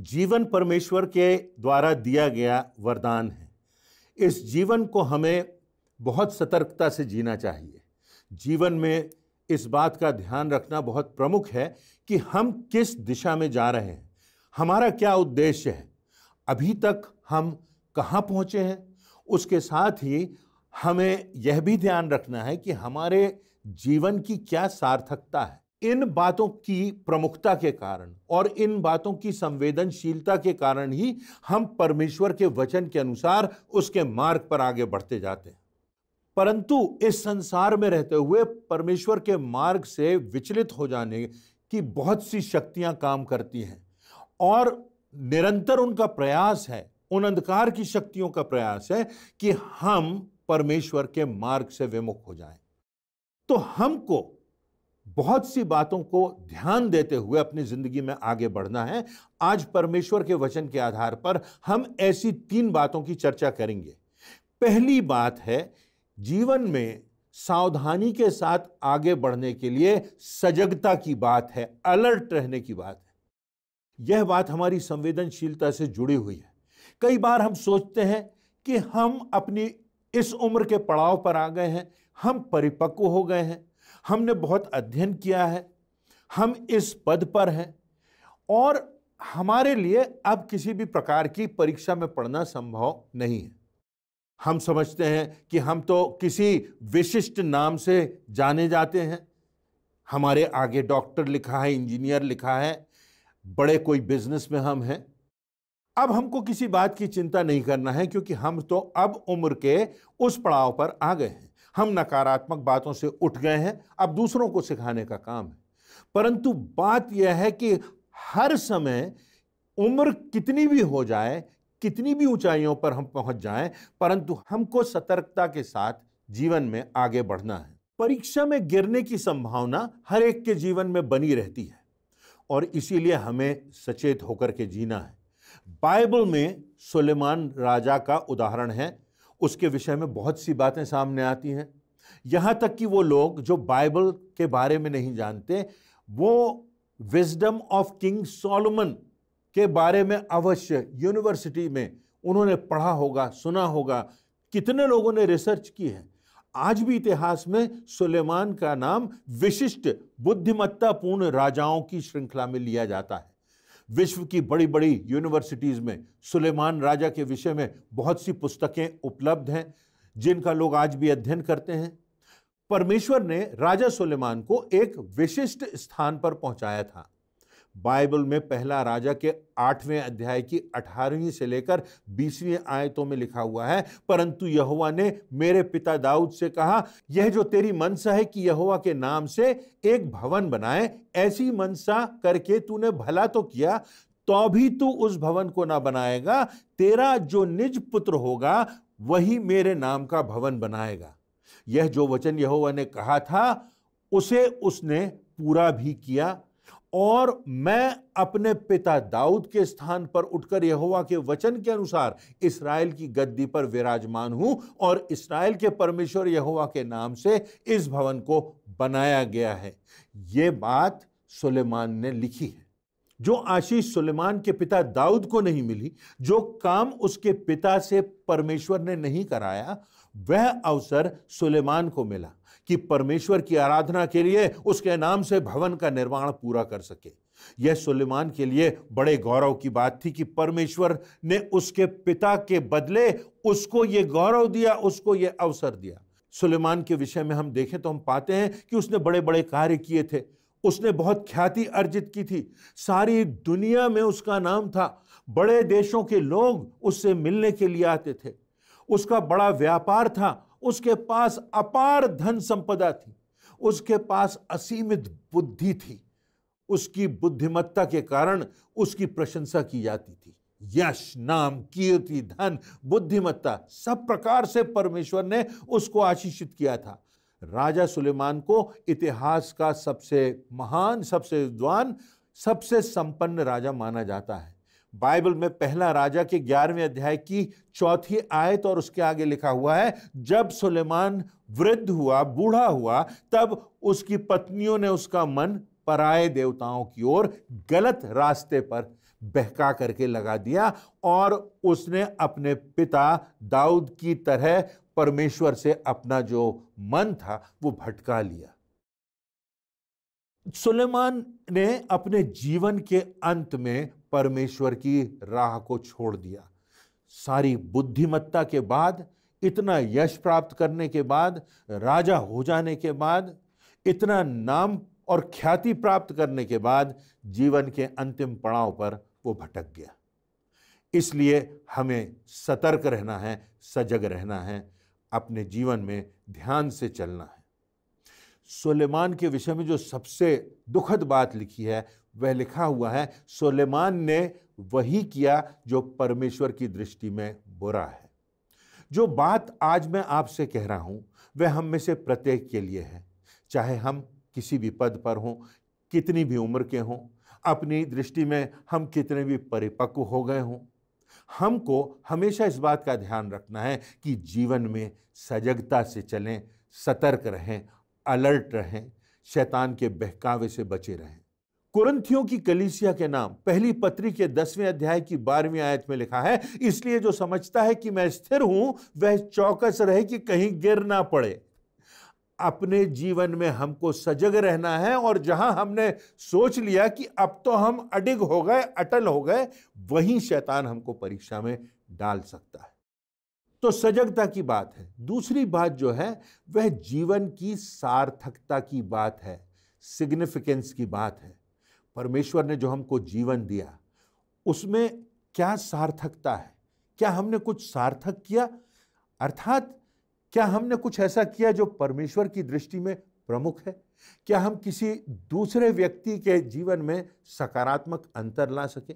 जीवन परमेश्वर के द्वारा दिया गया वरदान है। इस जीवन को हमें बहुत सतर्कता से जीना चाहिए। जीवन में इस बात का ध्यान रखना बहुत प्रमुख है कि हम किस दिशा में जा रहे हैं, हमारा क्या उद्देश्य है, अभी तक हम कहाँ पहुँचे हैं। उसके साथ ही हमें यह भी ध्यान रखना है कि हमारे जीवन की क्या सार्थकता है। इन बातों की प्रमुखता के कारण और इन बातों की संवेदनशीलता के कारण ही हम परमेश्वर के वचन के अनुसार उसके मार्ग पर आगे बढ़ते जाते हैं। परंतु इस संसार में रहते हुए परमेश्वर के मार्ग से विचलित हो जाने की बहुत सी शक्तियां काम करती हैं और निरंतर उनका प्रयास है, उन अंधकार की शक्तियों का प्रयास है कि हम परमेश्वर के मार्ग से विमुख हो जाएं। तो हमको बहुत सी बातों को ध्यान देते हुए अपनी जिंदगी में आगे बढ़ना है। आज परमेश्वर के वचन के आधार पर हम ऐसी 3 बातों की चर्चा करेंगे। पहली बात है, जीवन में सावधानी के साथ आगे बढ़ने के लिए सजगता की बात है, अलर्ट रहने की बात है। यह बात हमारी संवेदनशीलता से जुड़ी हुई है। कई बार हम सोचते हैं कि हम अपनी इस उम्र के पड़ाव पर आ गए हैं, हम परिपक्व हो गए हैं, हमने बहुत अध्ययन किया है, हम इस पद पर हैं और हमारे लिए अब किसी भी प्रकार की परीक्षा में पढ़ना संभव नहीं है। हम समझते हैं कि हम तो किसी विशिष्ट नाम से जाने जाते हैं, हमारे आगे डॉक्टर लिखा है, इंजीनियर लिखा है, बड़े कोई बिजनेस में हम हैं। अब हमको किसी बात की चिंता नहीं करना है क्योंकि हम तो अब उम्र के उस पड़ाव पर आ गए हैं। हम नकारात्मक बातों से उठ गए हैं, अब दूसरों को सिखाने का काम है। परंतु बात यह है कि हर समय उम्र कितनी भी हो जाए, कितनी भी ऊंचाइयों पर हम पहुंच जाएं, परंतु हमको सतर्कता के साथ जीवन में आगे बढ़ना है। परीक्षा में गिरने की संभावना हर एक के जीवन में बनी रहती है और इसीलिए हमें सचेत होकर के जीना है। बाइबल में सुलेमान राजा का उदाहरण है, उसके विषय में बहुत सी बातें सामने आती हैं। यहां तक कि वो लोग जो बाइबल के बारे में नहीं जानते, वो विजडम ऑफ किंग सोलोमन के बारे में अवश्य यूनिवर्सिटी में उन्होंने पढ़ा होगा, सुना होगा। कितने लोगों ने रिसर्च की है। आज भी इतिहास में सुलेमान का नाम विशिष्ट बुद्धिमत्तापूर्ण राजाओं की श्रृंखला में लिया जाता है। विश्व की बड़ी बड़ी यूनिवर्सिटीज में सुलेमान राजा के विषय में बहुत सी पुस्तकें उपलब्ध हैं जिनका लोग आज भी अध्ययन करते हैं। परमेश्वर ने राजा सुलेमान को एक विशिष्ट स्थान पर पहुंचाया था। बाइबल में पहला राजा के 8वें अध्याय की 18वीं से लेकर 20वीं आयतों में लिखा हुआ है, परंतु यहोवा ने मेरे पिता दाऊद से कहा, यह जो तेरी मनसा है कि यहोवा के नाम से एक भवन बनाए, ऐसी मनसा करके तूने भला तो किया, तो भी तू उस भवन को ना बनाएगा। तेरा जो निज पुत्र होगा वही मेरे नाम का भवन बनाएगा। यह जो वचन यहोवा ने कहा था उसे उसने पूरा भी किया और मैं अपने पिता दाऊद के स्थान पर उठकर यहोवा के वचन के अनुसार इस्राएल की गद्दी पर विराजमान हूं और इस्राएल के परमेश्वर यहोवा के नाम से इस भवन को बनाया गया है। यह बात सुलेमान ने लिखी है। जो आशीष सुलेमान के पिता दाऊद को नहीं मिली, जो काम उसके पिता से परमेश्वर ने नहीं कराया, वह अवसर सुलेमान को मिला कि परमेश्वर की आराधना के लिए उसके नाम से भवन का निर्माण पूरा कर सके। यह सुलेमान के लिए बड़े गौरव की बात थी कि परमेश्वर ने उसके पिता के बदले उसको यह गौरव दिया, उसको यह अवसर दिया। सुलेमान के विषय में हम देखें तो हम पाते हैं कि उसने बड़े बड़े कार्य किए थे, उसने बहुत ख्याति अर्जित की थी, सारी दुनिया में उसका नाम था, बड़े देशों के लोग उससे मिलने के लिए आते थे, उसका बड़ा व्यापार था, उसके पास अपार धन संपदा थी, उसके पास असीमित बुद्धि थी, उसकी बुद्धिमत्ता के कारण उसकी प्रशंसा की जाती थी। यश, नाम, कीर्ति, धन, बुद्धिमत्ता सब प्रकार से परमेश्वर ने उसको आशीषित किया था। राजा सुलेमान को इतिहास का सबसे महान, सबसे विद्वान, सबसे संपन्न राजा माना जाता है। बाइबल में पहला राजा के 11वें अध्याय की 4थी आयत और उसके आगे लिखा हुआ है, जब सुलेमान वृद्ध हुआ, बूढ़ा हुआ, तब उसकी पत्नियों ने उसका मन पराये देवताओं की ओर, गलत रास्ते पर बहका करके लगा दिया और उसने अपने पिता दाऊद की तरह परमेश्वर से अपना जो मन था वो भटका लिया। सुलेमान ने अपने जीवन के अंत में परमेश्वर की राह को छोड़ दिया। सारी बुद्धिमत्ता के बाद, इतना यश प्राप्त करने के बाद, राजा हो जाने के बाद, इतना नाम और ख्याति प्राप्त करने के बाद जीवन के अंतिम पड़ाव पर वो भटक गया। इसलिए हमें सतर्क रहना है, सजग रहना है, अपने जीवन में ध्यान से चलना है। सुलेमान के विषय में जो सबसे दुखद बात लिखी है वह लिखा हुआ है, सुलेमान ने वही किया जो परमेश्वर की दृष्टि में बुरा है। जो बात आज मैं आपसे कह रहा हूं वह हम में से प्रत्येक के लिए है, चाहे हम किसी भी पद पर हों, कितनी भी उम्र के हों, अपनी दृष्टि में हम कितने भी परिपक्व हो गए हों। हमको हमेशा इस बात का ध्यान रखना है कि जीवन में सजगता से चलें, सतर्क रहें, अलर्ट रहें, शैतान के बहकावे से बचे रहें। कुरिन्थियों की कलीसिया के नाम पहली पत्री के 10वें अध्याय की 12वीं आयत में लिखा है, इसलिए जो समझता है कि मैं स्थिर हूं वह चौकस रहे कि कहीं गिर ना पड़े। अपने जीवन में हमको सजग रहना है और जहां हमने सोच लिया कि अब तो हम अडिग हो गए, अटल हो गए, वहीं शैतान हमको परीक्षा में डाल सकता है। तो सजगता की बात है। दूसरी बात जो है वह जीवन की सार्थकता की बात है, सिग्निफिकेंस की बात है। परमेश्वर ने जो हमको जीवन दिया उसमें क्या सार्थकता है? क्या हमने कुछ सार्थक किया? अर्थात क्या हमने कुछ ऐसा किया जो परमेश्वर की दृष्टि में प्रमुख है? क्या हम किसी दूसरे व्यक्ति के जीवन में सकारात्मक अंतर ला सके?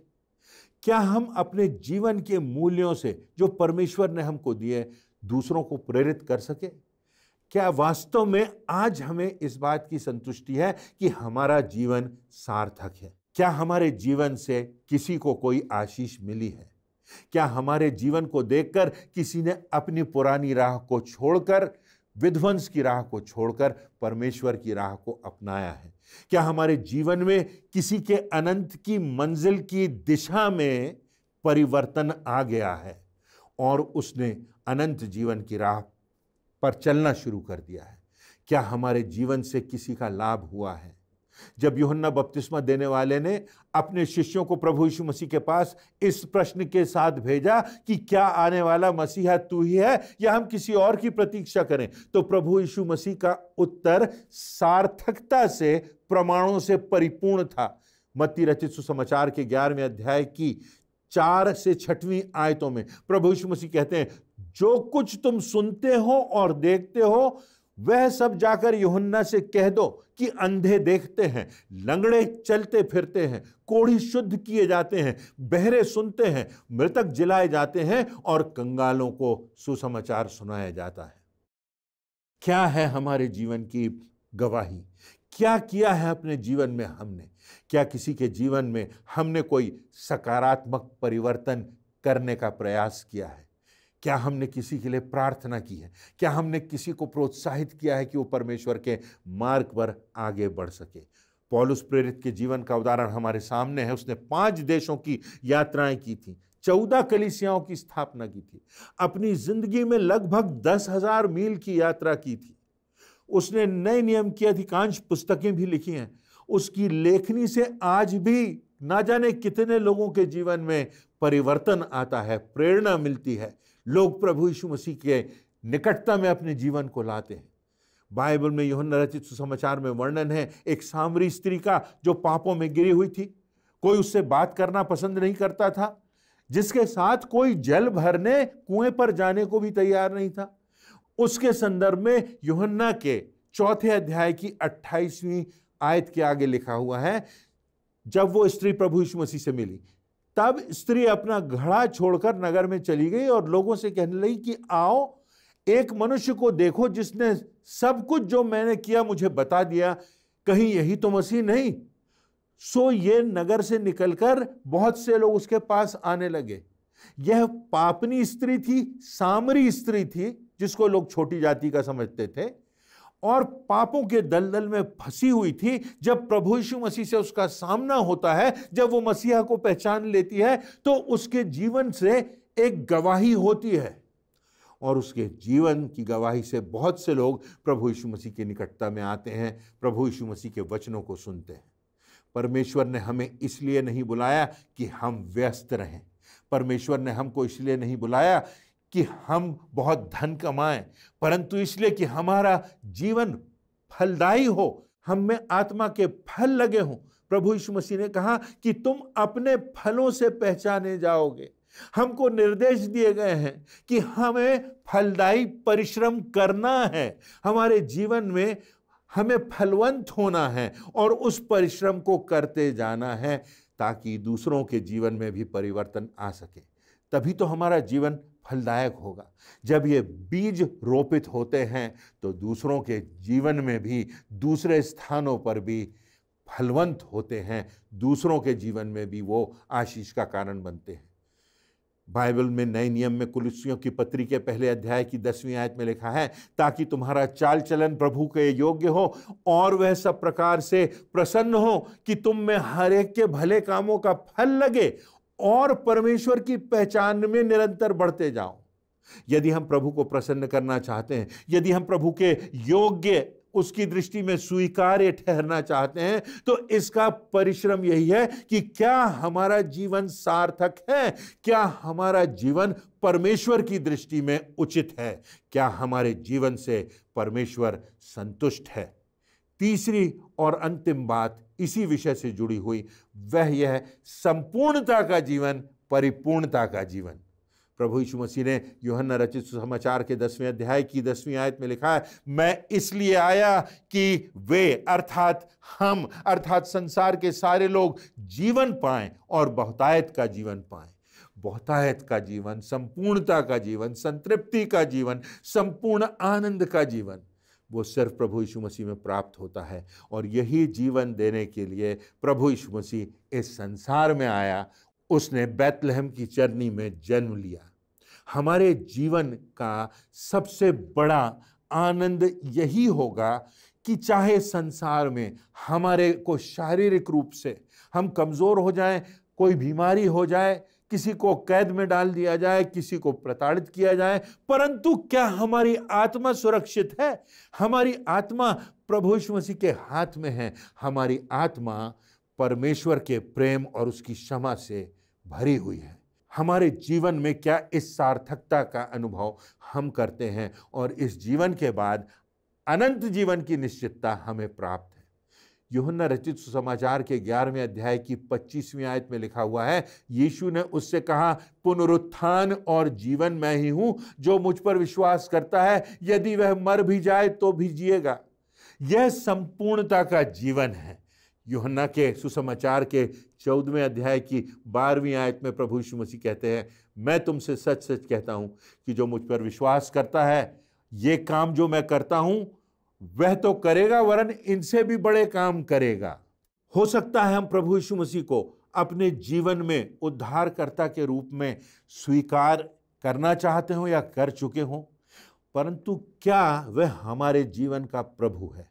क्या हम अपने जीवन के मूल्यों से जो परमेश्वर ने हमको दिए दूसरों को प्रेरित कर सके? क्या वास्तव में आज हमें इस बात की संतुष्टि है कि हमारा जीवन सार्थक है? क्या हमारे जीवन से किसी को कोई आशीष मिली है? क्या हमारे जीवन को देखकर किसी ने अपनी पुरानी राह को छोड़कर, विध्वंस की राह को छोड़कर परमेश्वर की राह को अपनाया है? क्या हमारे जीवन में किसी के अनंत की मंजिल की दिशा में परिवर्तन आ गया है और उसने अनंत जीवन की राह पर चलना शुरू कर दिया है? क्या हमारे जीवन से किसी का लाभ हुआ है? जब यूहन्ना बपतिस्मा देने वाले ने अपने शिष्यों को प्रभु यीशु मसीह के पास इस प्रश्न के साथ भेजा कि क्या आने वाला मसीहा तू ही है या हम किसी और की प्रतीक्षा करें, तो प्रभु यीशु मसीह का उत्तर सार्थकता से, प्रमाणों से परिपूर्ण था। मत्ती रचित सुसमाचार के 11वें अध्याय की 4 से 6वीं आयतों में प्रभु यीशु मसीह कहते हैं, जो कुछ तुम सुनते हो और देखते हो वह सब जाकर यूहन्ना से कह दो कि अंधे देखते हैं, लंगड़े चलते फिरते हैं, कोढ़ी शुद्ध किए जाते हैं, बहरे सुनते हैं, मृतक जिलाए जाते हैं और कंगालों को सुसमाचार सुनाया जाता है। क्या है हमारे जीवन की गवाही? क्या किया है अपने जीवन में हमने? क्या किसी के जीवन में हमने कोई सकारात्मक परिवर्तन करने का प्रयास किया है? क्या हमने किसी के लिए प्रार्थना की है? क्या हमने किसी को प्रोत्साहित किया है कि वो परमेश्वर के मार्ग पर आगे बढ़ सके? पौलुस प्रेरित के जीवन का उदाहरण हमारे सामने है। उसने 5 देशों की यात्राएं की थी, 14 कलीसियाओं की स्थापना की थी, अपनी जिंदगी में लगभग 10,000 मील की यात्रा की थी। उसने नए नियम की अधिकांश पुस्तकें भी लिखी हैं। उसकी लेखनी से आज भी ना जाने कितने लोगों के जीवन में परिवर्तन आता है, प्रेरणा मिलती है, लोग प्रभु यीशु मसीह के निकटता में अपने जीवन को लाते हैं। बाइबल में यूहन्ना रचित सुसमाचार में वर्णन है एक सामरी स्त्री का जो पापों में गिरी हुई थी, कोई उससे बात करना पसंद नहीं करता था, जिसके साथ कोई जल भरने कुएं पर जाने को भी तैयार नहीं था। उसके संदर्भ में यूहन्ना के 4 अध्याय की 28वीं आयत के आगे लिखा हुआ है, जब वो स्त्री प्रभु यीशु मसीह से मिली तब स्त्री अपना घड़ा छोड़कर नगर में चली गई और लोगों से कहने लगी कि आओ एक मनुष्य को देखो जिसने सब कुछ जो मैंने किया मुझे बता दिया, कहीं यही तो मसीह नहीं? सो ये नगर से निकलकर बहुत से लोग उसके पास आने लगे। यह पापनी स्त्री थी, सामरी स्त्री थी, जिसको लोग छोटी जाति का समझते थे, और पापों के दलदल में फंसी हुई थी, जब प्रभु यीशु मसीह से उसका सामना होता है, जब वो मसीहा को पहचान लेती है, तो उसके जीवन से एक गवाही होती है और उसके जीवन की गवाही से बहुत से लोग प्रभु यीशु मसीह की निकटता में आते हैं, प्रभु यीशु मसीह के वचनों को सुनते हैं। परमेश्वर ने हमें इसलिए नहीं बुलाया कि हम व्यस्त रहें, परमेश्वर ने हमको इसलिए नहीं बुलाया कि हम बहुत धन कमाएं, परंतु इसलिए कि हमारा जीवन फलदायी हो, हम में आत्मा के फल लगे हों। प्रभु यीशु मसीह ने कहा कि तुम अपने फलों से पहचाने जाओगे। हमको निर्देश दिए गए हैं कि हमें फलदायी परिश्रम करना है, हमारे जीवन में हमें फलवंत होना है और उस परिश्रम को करते जाना है ताकि दूसरों के जीवन में भी परिवर्तन आ सके। तभी तो हमारा जीवन फलदायक होगा। जब ये बीज रोपित होते हैं तो दूसरों के जीवन में भी, दूसरे स्थानों पर भी फलवंत होते हैं, दूसरों के जीवन में भी वो आशीष का कारण बनते हैं। बाइबल में नए नियम में कुलुस्सियों की पत्री के पहले अध्याय की 10वीं आयत में लिखा है, ताकि तुम्हारा चाल चलन प्रभु के योग्य हो और वह सब प्रकार से प्रसन्न हो कि तुम में हर एक के भले कामों का फल लगे और परमेश्वर की पहचान में निरंतर बढ़ते जाओ। यदि हम प्रभु को प्रसन्न करना चाहते हैं, यदि हम प्रभु के योग्य, उसकी दृष्टि में स्वीकार्य ठहरना चाहते हैं, तो इसका परिश्रम यही है कि क्या हमारा जीवन सार्थक है, क्या हमारा जीवन परमेश्वर की दृष्टि में उचित है, क्या हमारे जीवन से परमेश्वर संतुष्ट है। तीसरी और अंतिम बात इसी विषय से जुड़ी हुई, वह यह संपूर्णता का जीवन, परिपूर्णता का जीवन। प्रभु यीशु मसीह ने यूहन्ना रचित सुसमाचार के 10वें अध्याय की 10वीं आयत में लिखा है, मैं इसलिए आया कि वे अर्थात हम, अर्थात संसार के सारे लोग जीवन पाएं और बहुतायत का जीवन पाएं। बहुतायत का जीवन, संपूर्णता का जीवन, संतृप्ति का जीवन, संपूर्ण आनंद का जीवन, वो सिर्फ प्रभु यीशु मसीह में प्राप्त होता है। और यही जीवन देने के लिए प्रभु यीशु मसीह इस संसार में आया। उसने बैतलहम की चरनी में जन्म लिया। हमारे जीवन का सबसे बड़ा आनंद यही होगा कि चाहे संसार में हमारे को शारीरिक रूप से हम कमज़ोर हो जाएं, कोई बीमारी हो जाए, किसी को कैद में डाल दिया जाए, किसी को प्रताड़ित किया जाए, परंतु क्या हमारी आत्मा सुरक्षित है? हमारी आत्मा प्रभु यीशु मसीह के हाथ में है। हमारी आत्मा परमेश्वर के प्रेम और उसकी क्षमा से भरी हुई है। हमारे जीवन में क्या इस सार्थकता का अनुभव हम करते हैं और इस जीवन के बाद अनंत जीवन की निश्चितता हमें प्राप्त है। यूहन्ना रचित सुसमाचार के 11वें अध्याय की 25वीं आयत में लिखा हुआ है, यीशु ने उससे कहा, पुनरुत्थान और जीवन मैं ही हूं, जो मुझ पर विश्वास करता है यदि वह मर भी जाए तो भी जिएगा। यह संपूर्णता का जीवन है। यूहन्ना के सुसमाचार के 14वें अध्याय की 12वीं आयत में प्रभु यीशु मसीह कहते हैं, मैं तुमसे सच सच कहता हूं कि जो मुझ पर विश्वास करता है, ये काम जो मैं करता हूं वह तो करेगा, वरन इनसे भी बड़े काम करेगा। हो सकता है हम प्रभु यीशु मसीह को अपने जीवन में उद्धारकर्ता के रूप में स्वीकार करना चाहते हो या कर चुके हो, परंतु क्या वह हमारे जीवन का प्रभु है?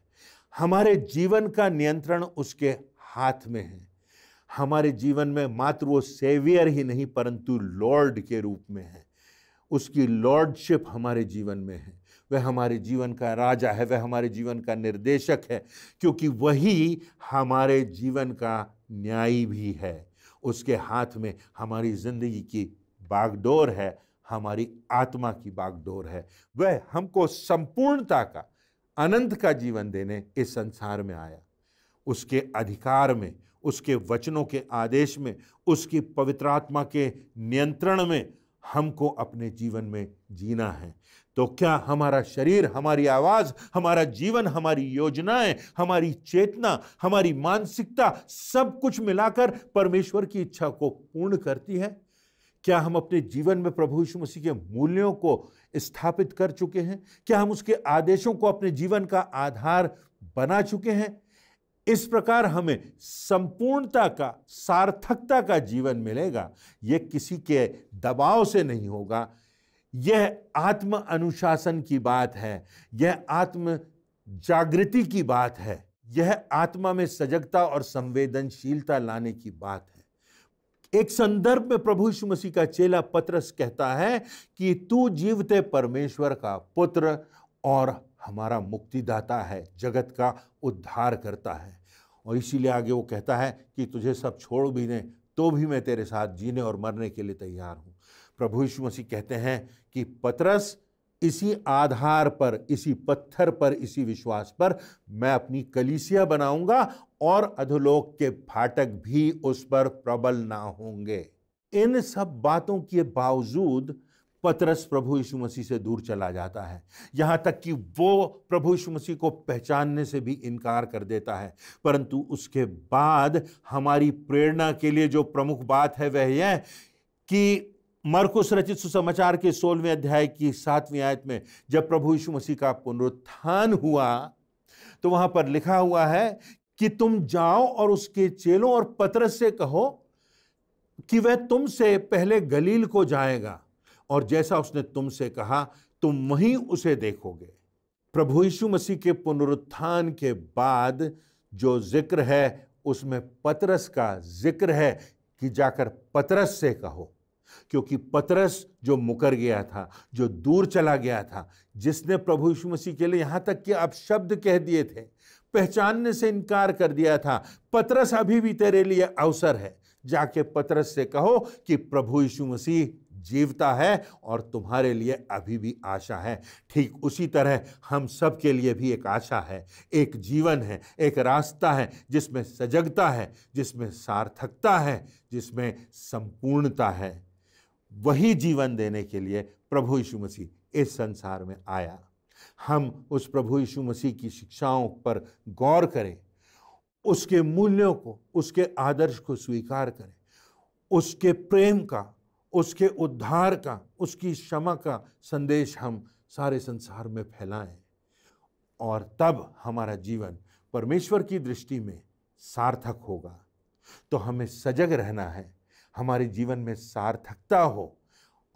हमारे जीवन का नियंत्रण उसके हाथ में है। हमारे जीवन में मात्र वो सेवियर ही नहीं परंतु लॉर्ड के रूप में है। उसकी लॉर्डशिप हमारे जीवन में है। वह हमारे जीवन का राजा है, वह हमारे जीवन का निर्देशक है, क्योंकि वही हमारे जीवन का न्यायी भी है। उसके हाथ में हमारी जिंदगी की बागडोर है, हमारी आत्मा की बागडोर है। वह हमको संपूर्णता का, अनंत का जीवन देने इस संसार में आया। उसके अधिकार में, उसके वचनों के आदेश में, उसकी पवित्र आत्मा के नियंत्रण में हमको अपने जीवन में जीना है। तो क्या हमारा शरीर, हमारी आवाज, हमारा जीवन, हमारी योजनाएं, हमारी चेतना, हमारी मानसिकता सब कुछ मिलाकर परमेश्वर की इच्छा को पूर्ण करती है? क्या हम अपने जीवन में प्रभु यीशु मसीह के मूल्यों को स्थापित कर चुके हैं? क्या हम उसके आदेशों को अपने जीवन का आधार बना चुके हैं? इस प्रकार हमें संपूर्णता का, सार्थकता का जीवन मिलेगा। यह किसी के दबाव से नहीं होगा। यह आत्म अनुशासन की बात है। यह आत्म जागृति की बात है, यह आत्मा में सजगता और संवेदनशीलता लाने की बात है। एक संदर्भ में प्रभु यीशु मसीह का चेला पतरस कहता है कि तू जीवते परमेश्वर का पुत्र और हमारा मुक्तिदाता है, जगत का उद्धार करता है। और इसीलिए आगे वो कहता है कि तुझे सब छोड़ भी दें तो भी मैं तेरे साथ जीने और मरने के लिए तैयार हूं। प्रभु यीशु मसीह कहते हैं कि पतरस, इसी आधार पर, इसी पत्थर पर, इसी विश्वास पर मैं अपनी कलीसिया बनाऊंगा और अधोलोक के फाटक भी उस पर प्रबल ना होंगे। इन सब बातों के बावजूद पतरस प्रभु यीशु मसीह से दूर चला जाता है, यहां तक कि वो प्रभु यीशु मसीह को पहचानने से भी इनकार कर देता है। परंतु उसके बाद हमारी प्रेरणा के लिए जो प्रमुख बात है वह यह कि मरकुस रचित सुसमाचार के 16वें अध्याय की 7वीं आयत में जब प्रभु यीशु मसीह का पुनरुत्थान हुआ तो वहां पर लिखा हुआ है कि तुम जाओ और उसके चेलों और पतरस से कहो कि वह तुमसे पहले गलील को जाएगा और जैसा उसने तुमसे कहा तुम वहीं उसे देखोगे। प्रभु यीशु मसीह के पुनरुत्थान के बाद जो जिक्र है उसमें पतरस का जिक्र है कि जाकर पतरस से कहो, क्योंकि पतरस जो मुकर गया था, जो दूर चला गया था, जिसने प्रभु यीशु मसीह के लिए यहां तक कि अब शब्द कह दिए थे, पहचानने से इनकार कर दिया था, पतरस अभी भी तेरे लिए अवसर है। जाके पतरस से कहो कि प्रभु यीशु मसीह जीवता है और तुम्हारे लिए अभी भी आशा है। ठीक उसी तरह हम सब के लिए भी एक आशा है, एक जीवन है, एक रास्ता है जिसमें सजगता है, जिसमें सार्थकता है, जिसमें संपूर्णता है। वही जीवन देने के लिए प्रभु यीशु मसीह इस संसार में आया। हम उस प्रभु यीशु मसीह की शिक्षाओं पर गौर करें, उसके मूल्यों को, उसके आदर्श को स्वीकार करें, उसके प्रेम का, उसके उद्धार का, उसकी क्षमा का संदेश हम सारे संसार में फैलाएं और तब हमारा जीवन परमेश्वर की दृष्टि में सार्थक होगा। तो हमें सजग रहना है, हमारे जीवन में सार्थकता हो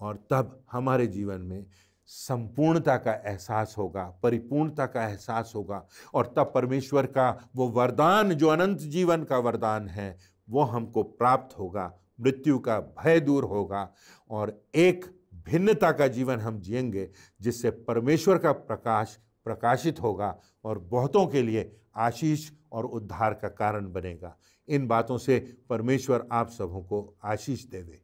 और तब हमारे जीवन में संपूर्णता का एहसास होगा, परिपूर्णता का एहसास होगा और तब परमेश्वर का वो वरदान जो अनंत जीवन का वरदान है वो हमको प्राप्त होगा, मृत्यु का भय दूर होगा और एक भिन्नता का जीवन हम जिएंगे जिससे परमेश्वर का प्रकाश प्रकाशित होगा और बहुतों के लिए आशीष और उद्धार का कारण बनेगा। इन बातों से परमेश्वर आप सबों को आशीष देवे।